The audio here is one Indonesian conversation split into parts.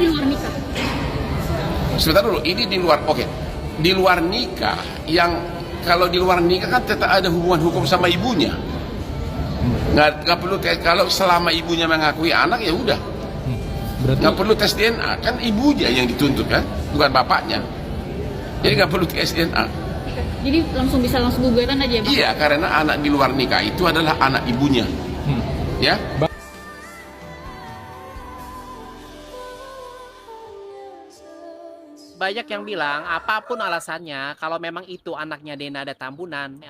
di luar nikah. Sebentar dulu, ini di luar, oke. Di luar nikah, yang kalau di luar nikah kan tetap ada hubungan hukum sama ibunya. Nggak perlu kalau selama ibunya mengakui anak ya udah. Berarti Nggak perlu tes DNA, kan ibunya yang dituntut kan, bukan bapaknya. Jadi nggak perlu tes DNA. Jadi bisa langsung gugatan aja ya, Bang? Iya, karena anak di luar nikah itu adalah anak ibunya. Ya. Banyak yang bilang apapun alasannya, kalau memang itu anaknya Denada Tambunan,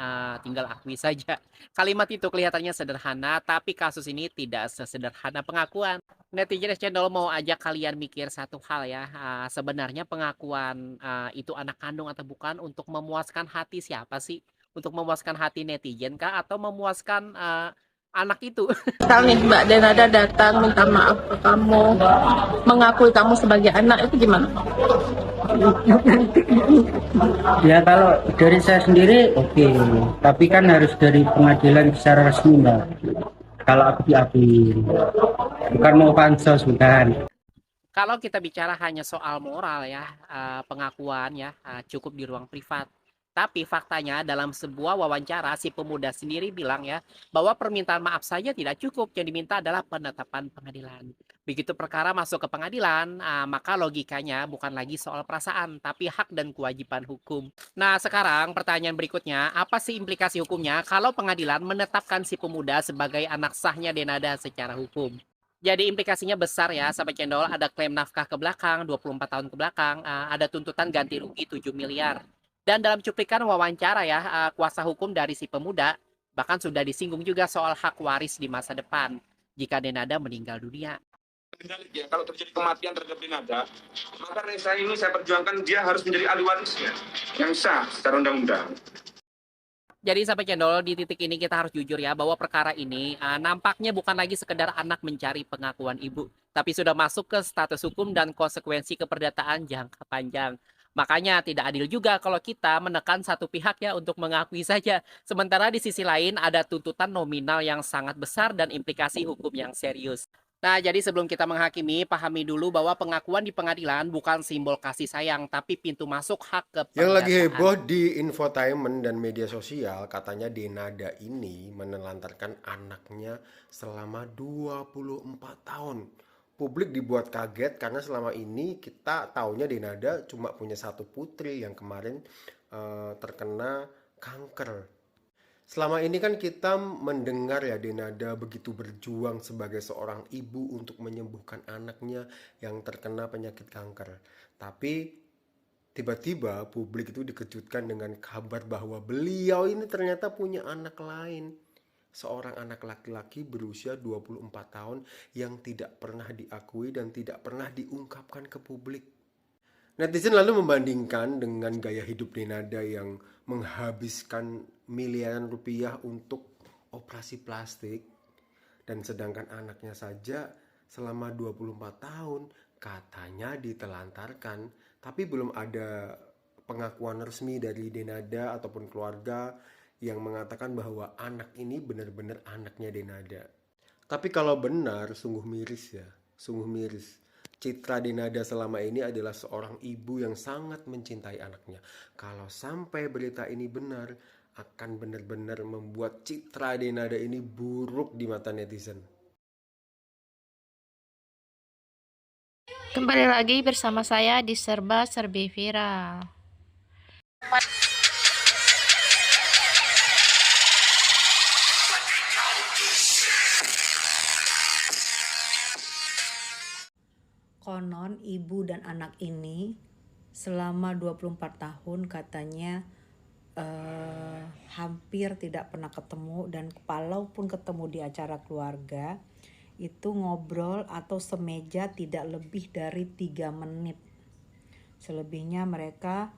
tinggal akui saja. Kalimat itu kelihatannya sederhana, tapi kasus ini tidak sesederhana pengakuan. Netizen channel mau ajak kalian mikir satu hal ya, sebenarnya pengakuan itu anak kandung atau bukan untuk memuaskan hati siapa sih? Untuk memuaskan hati netizen kah atau memuaskan anak itu? Misal nih Mbak Denada datang minta maaf ke kamu, mengakui kamu sebagai anak, itu gimana? Ya kalau dari saya sendiri oke, tapi kan harus dari pengadilan secara resmi Mbak. Kalau aku diakui, bukan mau pansos bukan. Kalau kita bicara hanya soal moral ya, pengakuan ya, cukup di ruang privat. Tapi faktanya dalam sebuah wawancara si pemuda sendiri bilang ya, bahwa permintaan maaf saja tidak cukup, yang diminta adalah penetapan pengadilan. Begitu perkara masuk ke pengadilan, maka logikanya bukan lagi soal perasaan, tapi hak dan kewajiban hukum. Nah sekarang pertanyaan berikutnya, apa sih implikasi hukumnya kalau pengadilan menetapkan si pemuda sebagai anak sahnya Denada secara hukum? Jadi implikasinya besar ya, sahabat cendol. Ada klaim nafkah ke belakang, 24 tahun ke belakang, ada tuntutan ganti rugi 7 miliar. Dan dalam cuplikan wawancara ya, kuasa hukum dari si pemuda, bahkan sudah disinggung juga soal hak waris di masa depan jika Denada meninggal dunia. Ya, kalau terjadi kematian terhadap Denada, maka saya ini saya perjuangkan dia harus menjadi ahli warisnya yang sah secara undang-undang. Jadi sampai cendol, di titik ini kita harus jujur ya, bahwa perkara ini nampaknya bukan lagi sekedar anak mencari pengakuan ibu, tapi sudah masuk ke status hukum dan konsekuensi keperdataan jangka panjang. Makanya tidak adil juga kalau kita menekan satu pihak ya untuk mengakui saja. Sementara di sisi lain ada tuntutan nominal yang sangat besar dan implikasi hukum yang serius. Nah, jadi sebelum kita menghakimi, pahami dulu bahwa pengakuan di pengadilan bukan simbol kasih sayang, tapi pintu masuk hak ke Yang lagi perdataan. heboh di infotainment dan media sosial, katanya Denada ini menelantarkan anaknya selama 24 tahun. Publik dibuat kaget karena selama ini kita taunya Denada cuma punya satu putri yang kemarin terkena kanker. Selama ini kan kita mendengar ya Denada begitu berjuang sebagai seorang ibu untuk menyembuhkan anaknya yang terkena penyakit kanker. Tapi tiba-tiba publik itu dikejutkan dengan kabar bahwa beliau ini ternyata punya anak lain. Seorang anak laki-laki berusia 24 tahun yang tidak pernah diakui dan tidak pernah diungkapkan ke publik. Netizen lalu membandingkan dengan gaya hidup Denada yang menghabiskan miliaran rupiah untuk operasi plastik, dan sedangkan anaknya saja selama 24 tahun katanya ditelantarkan, tapi belum ada pengakuan resmi dari Denada ataupun keluarga yang mengatakan bahwa anak ini benar-benar anaknya Denada. Tapi kalau benar, sungguh miris ya, sungguh miris. Citra Denada selama ini adalah seorang ibu yang sangat mencintai anaknya. Kalau sampai berita ini benar, akan benar-benar membuat citra Denada ini buruk di mata netizen. Kembali lagi bersama saya di Serba Serbi Viral. Konon ibu dan anak ini selama 24 tahun katanya hampir tidak pernah ketemu, dan kalaupun ketemu di acara keluarga itu ngobrol atau semeja tidak lebih dari 3 menit. Selebihnya mereka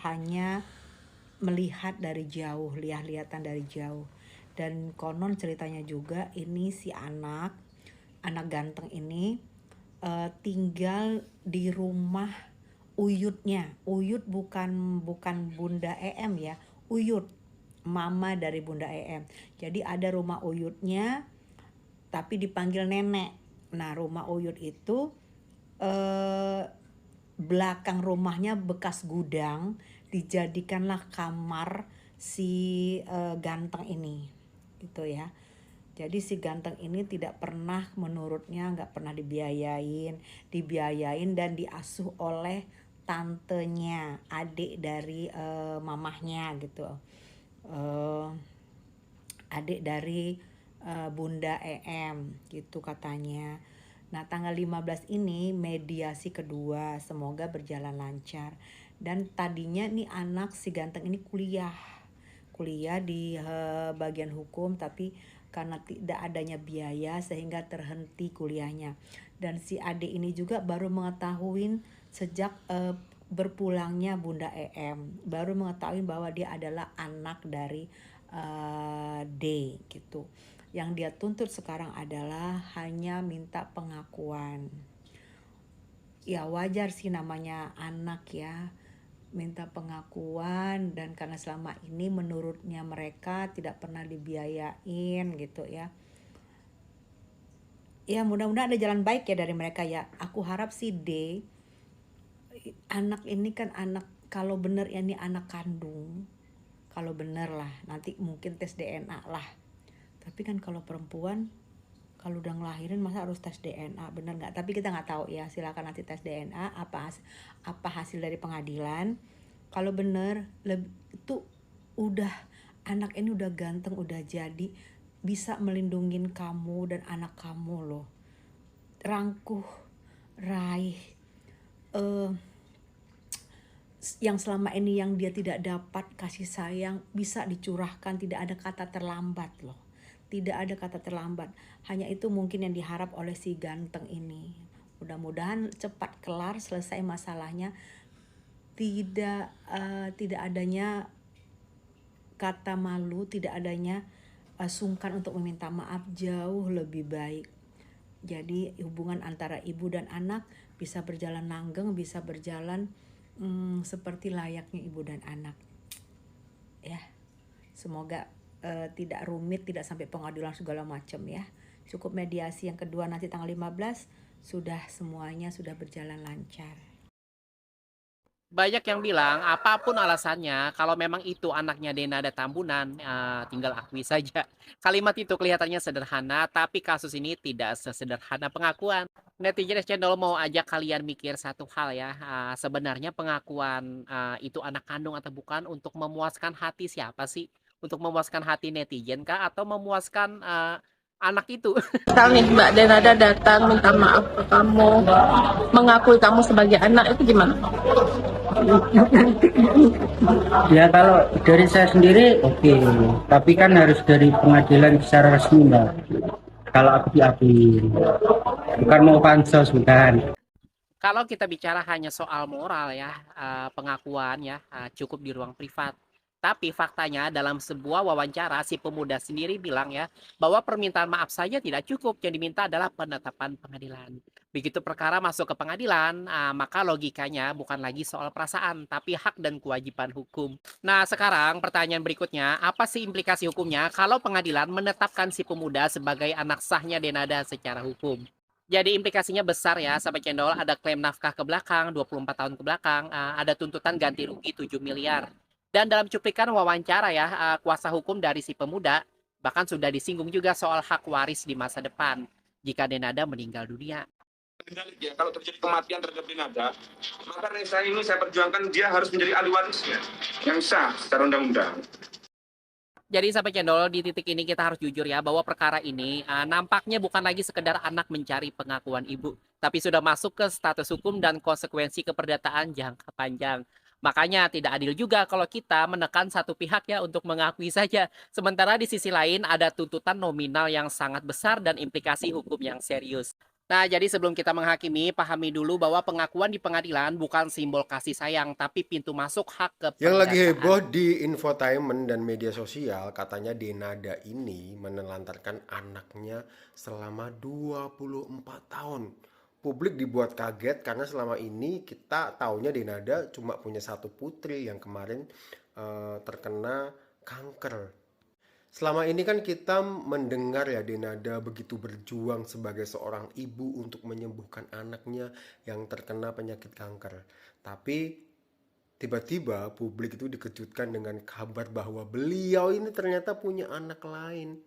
hanya melihat dari jauh, lihat-lihatan dari jauh. Dan konon ceritanya juga ini si anak ganteng ini tinggal di rumah uyutnya. Uyut bukan Bunda EM ya, Uyut, mama dari Bunda EM. Jadi ada rumah uyutnya tapi dipanggil nenek. Nah, rumah uyut itu eh, belakang rumahnya bekas gudang, dijadikanlah kamar si ganteng ini gitu ya. Jadi si ganteng ini tidak pernah, menurutnya nggak pernah dibiayain dan diasuh oleh tantenya, adik dari mamahnya gitu, adik dari Bunda EM gitu katanya. Nah, tanggal 15 ini mediasi kedua, semoga berjalan lancar. Dan tadinya nih anak si ganteng ini kuliah di bagian hukum, tapi karena tidak adanya biaya sehingga terhenti kuliahnya. Dan si adik ini juga baru mengetahui sejak berpulangnya Bunda EM, baru mengetahui bahwa dia adalah anak dari D gitu. Yang dia tuntut sekarang adalah hanya minta pengakuan. Ya wajar sih, namanya anak ya, minta pengakuan. Dan karena selama ini menurutnya mereka tidak pernah dibiayain gitu ya. Ya mudah-mudahan ada jalan baik ya dari mereka ya. Aku harap sih D, anak ini kan anak, kalau bener ya ini anak kandung, kalau bener lah nanti mungkin tes DNA lah. Tapi kan kalau perempuan, kalau udah ngelahirin masa harus tes DNA, bener nggak? Tapi kita nggak tahu ya, silakan nanti tes DNA apa hasil dari pengadilan. Kalau bener itu udah, anak ini udah ganteng, udah jadi bisa melindungin kamu dan anak kamu loh. Rangkuh, raih, yang selama ini yang dia tidak dapat kasih sayang bisa dicurahkan, tidak ada kata terlambat loh. Tidak ada kata terlambat. Hanya itu mungkin yang diharap oleh si ganteng ini. Mudah-mudahan cepat kelar, selesai masalahnya. Tidak adanya kata malu, tidak adanya sungkan untuk meminta maaf, jauh lebih baik. Jadi hubungan antara ibu dan anak bisa berjalan langgeng, bisa berjalan seperti layaknya ibu dan anak. Ya, semoga tidak rumit, tidak sampai pengadilan segala macam ya. Cukup mediasi yang kedua nanti tanggal 15, sudah semuanya sudah berjalan lancar. Banyak yang bilang apapun alasannya, kalau memang itu anaknya Denada Tambunan, tinggal akui saja. Kalimat itu kelihatannya sederhana, tapi kasus ini tidak sesederhana pengakuan. Netizen channel mau ajak kalian mikir satu hal ya, sebenarnya pengakuan itu anak kandung atau bukan untuk memuaskan hati siapa sih? Untuk memuaskan hati netizen kah atau memuaskan anak itu? Misal nih Mbak Denada datang minta maaf ke kamu, mengakui kamu sebagai anak, itu gimana? Ya kalau dari saya sendiri oke, tapi kan harus dari pengadilan secara resmi Mbak. Kalau aku diakui, bukan mau pansos, bukan. Kalau kita bicara hanya soal moral ya, pengakuan ya, cukup di ruang privat. Tapi faktanya dalam sebuah wawancara si pemuda sendiri bilang ya, bahwa permintaan maaf saja tidak cukup, yang diminta adalah penetapan pengadilan. Begitu perkara masuk ke pengadilan, maka logikanya bukan lagi soal perasaan, tapi hak dan kewajiban hukum. Nah sekarang pertanyaan berikutnya, apa sih implikasi hukumnya kalau pengadilan menetapkan si pemuda sebagai anak sahnya Denada secara hukum? Jadi implikasinya besar ya, sampai cendol, ada klaim nafkah ke belakang, 24 tahun ke belakang, ada tuntutan ganti rugi 7 miliar. Dan dalam cuplikan wawancara ya, kuasa hukum dari si pemuda, bahkan sudah disinggung juga soal hak waris di masa depan jika Denada meninggal dunia. Ya, kalau terjadi kematian terhadap Denada, maka Reza ini saya perjuangkan dia harus menjadi ahli warisnya yang sah secara undang-undang. Jadi sampai cendol, di titik ini kita harus jujur ya, bahwa perkara ini nampaknya bukan lagi sekedar anak mencari pengakuan ibu, tapi sudah masuk ke status hukum dan konsekuensi keperdataan jangka panjang. Makanya tidak adil juga kalau kita menekan satu pihak ya untuk mengakui saja. Sementara di sisi lain ada tuntutan nominal yang sangat besar dan implikasi hukum yang serius. Nah, jadi sebelum kita menghakimi, pahami dulu bahwa pengakuan di pengadilan bukan simbol kasih sayang, tapi pintu masuk hak ke Yang lagi perdataan. heboh di infotainment dan media sosial, katanya Denada ini menelantarkan anaknya selama 24 tahun. Publik dibuat kaget karena selama ini kita taunya Denada cuma punya satu putri yang kemarin terkena kanker. Selama ini kan kita mendengar ya Denada begitu berjuang sebagai seorang ibu untuk menyembuhkan anaknya yang terkena penyakit kanker. Tapi tiba-tiba publik itu dikejutkan dengan kabar bahwa beliau ini ternyata punya anak lain.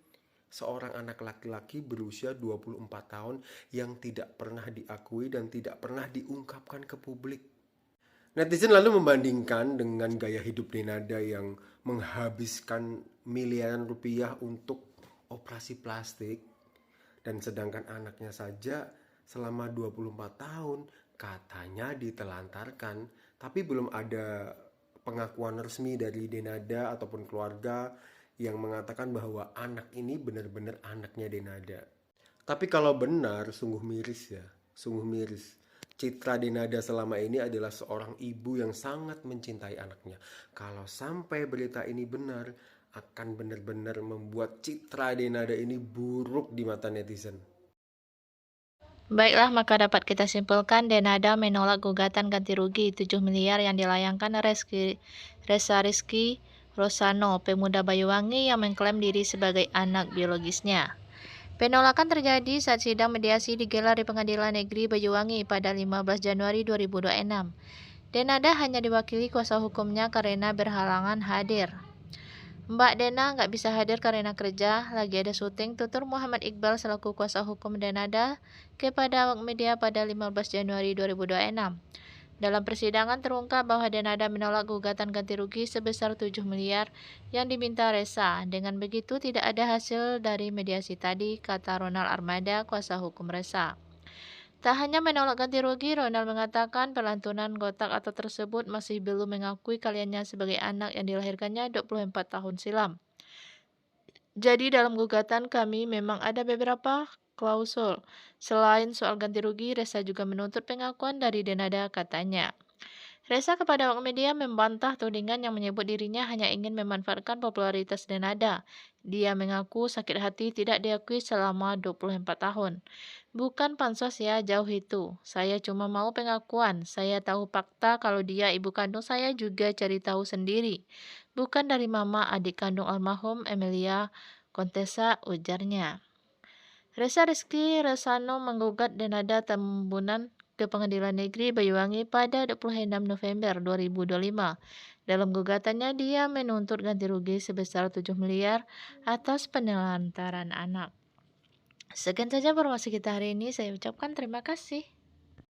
Seorang anak laki-laki berusia 24 tahun yang tidak pernah diakui dan tidak pernah diungkapkan ke publik. Netizen lalu membandingkan dengan gaya hidup Denada yang menghabiskan miliaran rupiah untuk operasi plastik, dan sedangkan anaknya saja selama 24 tahun katanya ditelantarkan, tapi belum ada pengakuan resmi dari Denada ataupun keluarga yang mengatakan bahwa anak ini benar-benar anaknya Denada. Tapi kalau benar, sungguh miris ya, sungguh miris. Citra Denada selama ini adalah seorang ibu yang sangat mencintai anaknya. Kalau sampai berita ini benar, akan benar-benar membuat citra Denada ini buruk di mata netizen. Baiklah, maka dapat kita simpulkan Denada menolak gugatan ganti rugi 7 miliar yang dilayangkan Ressa Rizky Rosano, pemuda Banyuwangi yang mengklaim diri sebagai anak biologisnya. Penolakan terjadi saat sidang mediasi digelar di Pengadilan Negeri Banyuwangi pada 15 Januari 2026. Denada hanya diwakili kuasa hukumnya karena berhalangan hadir. Mbak Dena nggak bisa hadir karena kerja, lagi ada syuting, tutur Muhammad Iqbal selaku kuasa hukum Denada kepada awak media pada 15 Januari 2026. Dalam persidangan terungkap bahwa Denada menolak gugatan ganti rugi sebesar 7 miliar yang diminta Ressa. Dengan begitu tidak ada hasil dari mediasi tadi, kata Ronald Armada, kuasa hukum Ressa. Tak hanya menolak ganti rugi, Ronald mengatakan pelantunan kotak atau tersebut masih belum mengakui kaliannya sebagai anak yang dilahirkannya 24 tahun silam. Jadi dalam gugatan kami memang ada beberapa klausul. Selain soal ganti rugi, Ressa juga menuntut pengakuan dari Denada, katanya. Ressa kepada awak media membantah tudingan yang menyebut dirinya hanya ingin memanfaatkan popularitas Denada. Dia mengaku sakit hati tidak diakui selama 24 tahun. Bukan pansos ya, jauh itu. Saya cuma mau pengakuan. Saya tahu fakta kalau dia ibu kandung saya juga cari tahu sendiri. Bukan dari mama adik kandung almarhum Emilia Contessa, ujarnya. Ressa Rizky Rosano menggugat Denada Tambunan ke Pengadilan Negeri Banyuwangi pada 26 November 2025. Dalam gugatannya, dia menuntut ganti rugi sebesar 7 miliar atas penelantaran anak. Sekian saja informasi kita hari ini. Saya ucapkan terima kasih.